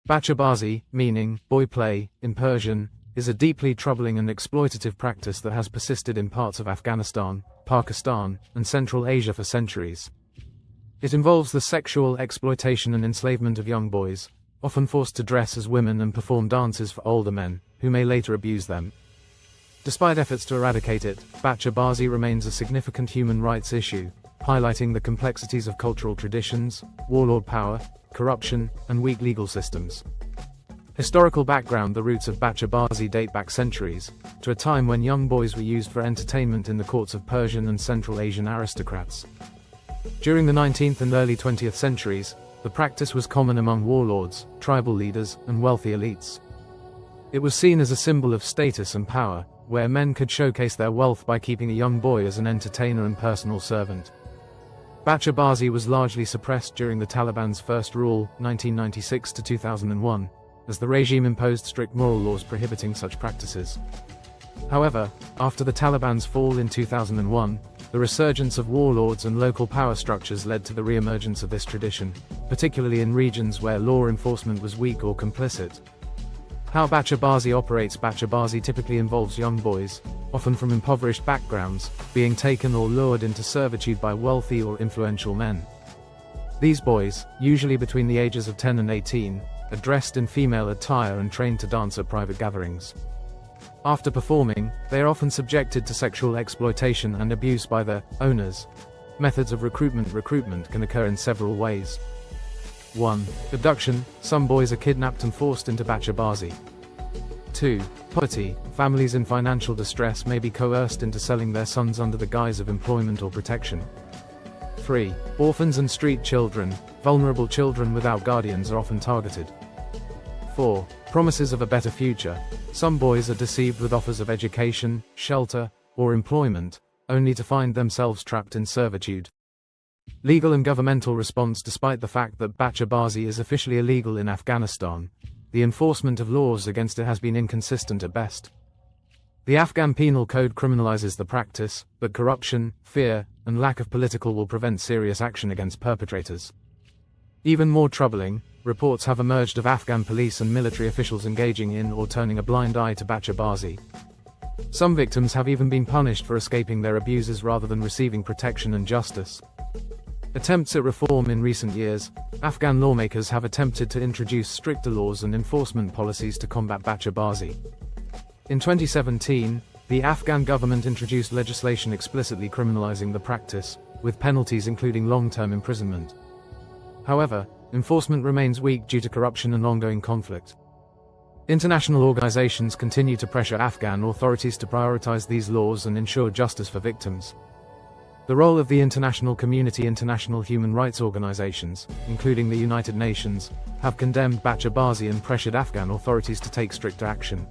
Bazi, meaning boy play, in Persian, is a deeply troubling and exploitative practice that has persisted in parts of Afghanistan, Pakistan, and Central Asia for centuries. It involves the sexual exploitation and enslavement of young boys, often forced to dress as women and perform dances for older men, who may later abuse them. Despite efforts to eradicate it, Bazi remains a significant human rights issue, highlighting the complexities of cultural traditions, warlord power, corruption, and weak legal systems. Historical background: the roots of Bazi date back centuries, to a time when young boys were used for entertainment in the courts of Persian and Central Asian aristocrats. During the 19th and early 20th centuries, the practice was common among warlords, tribal leaders, and wealthy elites. It was seen as a symbol of status and power, where men could showcase their wealth by keeping a young boy as an entertainer and personal servant. Bazi was largely suppressed during the Taliban's first rule, 1996 to 2001, as the regime imposed strict moral laws prohibiting such practices. However, after the Taliban's fall in 2001, the resurgence of warlords and local power structures led to the re-emergence of this tradition, particularly in regions where law enforcement was weak or complicit. How Bazi operates: Bazi typically involves young boys, often from impoverished backgrounds, being taken or lured into servitude by wealthy or influential men. These boys, usually between the ages of 10 and 18, are dressed in female attire and trained to dance at private gatherings. After performing, they are often subjected to sexual exploitation and abuse by their owners. Methods of recruitment can occur in several ways. 1. Abduction: some boys are kidnapped and forced into Bazi. 2. Poverty: families in financial distress may be coerced into selling their sons under the guise of employment or protection. 3. Orphans and street children: vulnerable children without guardians are often targeted. 4. Promises of a better future: some boys are deceived with offers of education, shelter, or employment, only to find themselves trapped in servitude. Legal and governmental response: despite the fact that Bazi is officially illegal in Afghanistan, the enforcement of laws against it has been inconsistent at best. The Afghan Penal Code criminalizes the practice, but corruption, fear, and lack of political will prevent serious action against perpetrators. Even more troubling, reports have emerged of Afghan police and military officials engaging in or turning a blind eye to Bazi. Some victims have even been punished for escaping their abuses rather than receiving protection and justice. Attempts at reform: in recent years, Afghan lawmakers have attempted to introduce stricter laws and enforcement policies to combat Bazi. In 2017, the Afghan government introduced legislation explicitly criminalizing the practice, with penalties including long-term imprisonment. However, enforcement remains weak due to corruption and ongoing conflict. International organizations continue to pressure Afghan authorities to prioritize these laws and ensure justice for victims. The role of the international community: international human rights organizations, including the United Nations, have condemned Bazi and pressured Afghan authorities to take stricter action.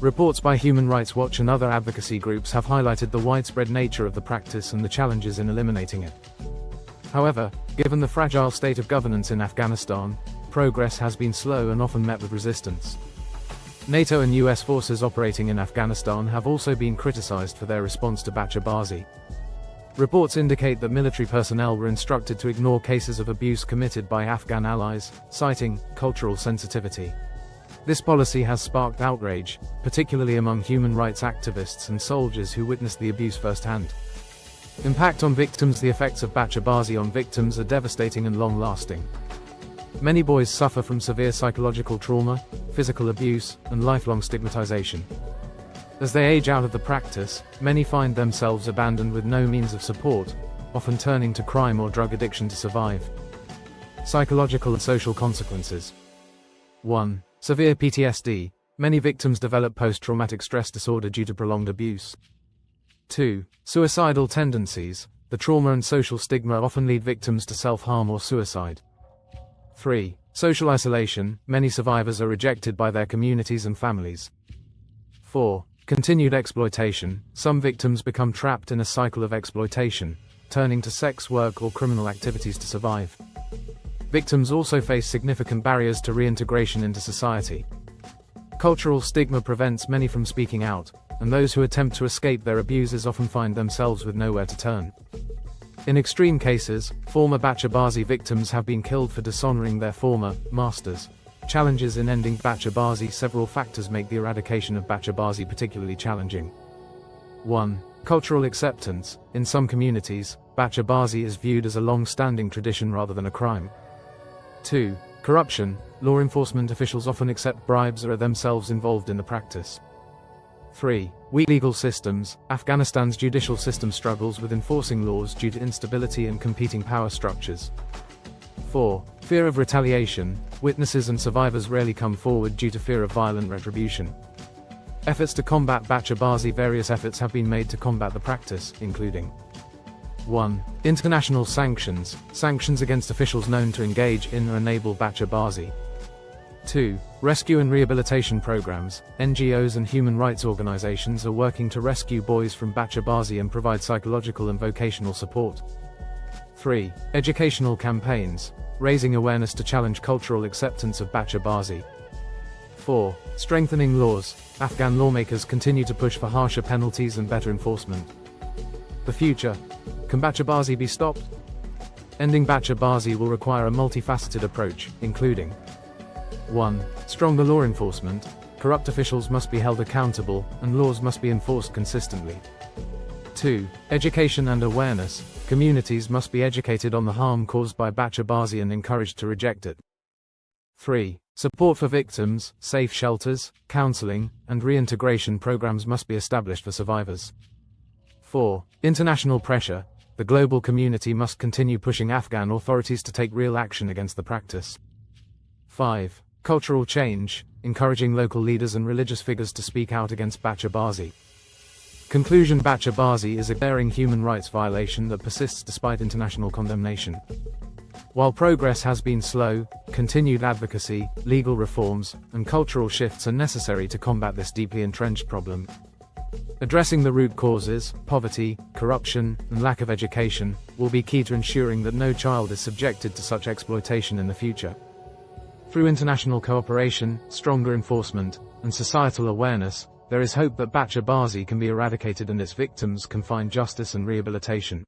Reports by Human Rights Watch and other advocacy groups have highlighted the widespread nature of the practice and the challenges in eliminating it. However, given the fragile state of governance in Afghanistan, progress has been slow and often met with resistance. NATO and US forces operating in Afghanistan have also been criticized for their response to Bazi. Reports indicate that military personnel were instructed to ignore cases of abuse committed by Afghan allies, citing cultural sensitivity. This policy has sparked outrage, particularly among human rights activists and soldiers who witnessed the abuse firsthand. Impact on victims: the effects of Bazi on victims are devastating and long-lasting. Many boys suffer from severe psychological trauma, physical abuse, and lifelong stigmatization. As they age out of the practice, many find themselves abandoned with no means of support, often turning to crime or drug addiction to survive. Psychological and social consequences. 1. Severe PTSD: many victims develop post-traumatic stress disorder due to prolonged abuse. 2. Suicidal tendencies: the trauma and social stigma often lead victims to self-harm or suicide. 3. Social isolation: many survivors are rejected by their communities and families. 4. Continued exploitation: some victims become trapped in a cycle of exploitation, turning to sex work or criminal activities to survive. Victims also face significant barriers to reintegration into society. Cultural stigma prevents many from speaking out, and those who attempt to escape their abusers often find themselves with nowhere to turn. In extreme cases, former Bacha victims have been killed for dishonoring their former masters. Challenges in ending Bacha Bazi. Several factors make the eradication of Bacha Bazi particularly challenging. 1. Cultural acceptance. In some communities, Bacha Bazi is viewed as a long-standing tradition rather than a crime. 2. Corruption. Law enforcement officials often accept bribes or are themselves involved in the practice. 3. Weak legal systems. Afghanistan's judicial system struggles with enforcing laws due to instability and competing power structures. 4. Fear of retaliation. Witnesses and survivors rarely come forward due to fear of violent retribution. Efforts to combat Bacha Bazi. Various efforts have been made to combat the practice, including 1. International sanctions. Sanctions against officials known to engage in or enable Bacha Bazi. 2. Rescue and rehabilitation programs. NGOs and human rights organizations are working to rescue boys from Bacha Bazi and provide psychological and vocational support. 3. Educational campaigns. Raising awareness to challenge cultural acceptance of Bacha Bazi. 4. Strengthening laws. Afghan lawmakers continue to push for harsher penalties and better enforcement. The future. Can Bacha Bazi be stopped? Ending Bacha Bazi will require a multifaceted approach, including 1. Stronger law enforcement. Corrupt officials must be held accountable, and laws must be enforced consistently. 2. Education and awareness. Communities must be educated on the harm caused by Bacha Bazi and encouraged to reject it. 3. Support for victims. Safe shelters, counseling, and reintegration programs must be established for survivors. 4. International pressure. The global community must continue pushing Afghan authorities to take real action against the practice. 5. Cultural change. Encouraging local leaders and religious figures to speak out against Bacha Bazi. Conclusion. Bacha Bazi is a glaring human rights violation that persists despite international condemnation. While progress has been slow, continued advocacy, legal reforms, and cultural shifts are necessary to combat this deeply entrenched problem. Addressing the root causes, poverty, corruption, and lack of education, will be key to ensuring that no child is subjected to such exploitation in the future. Through international cooperation, stronger enforcement, and societal awareness, there is hope that Bacha Bazi can be eradicated and its victims can find justice and rehabilitation.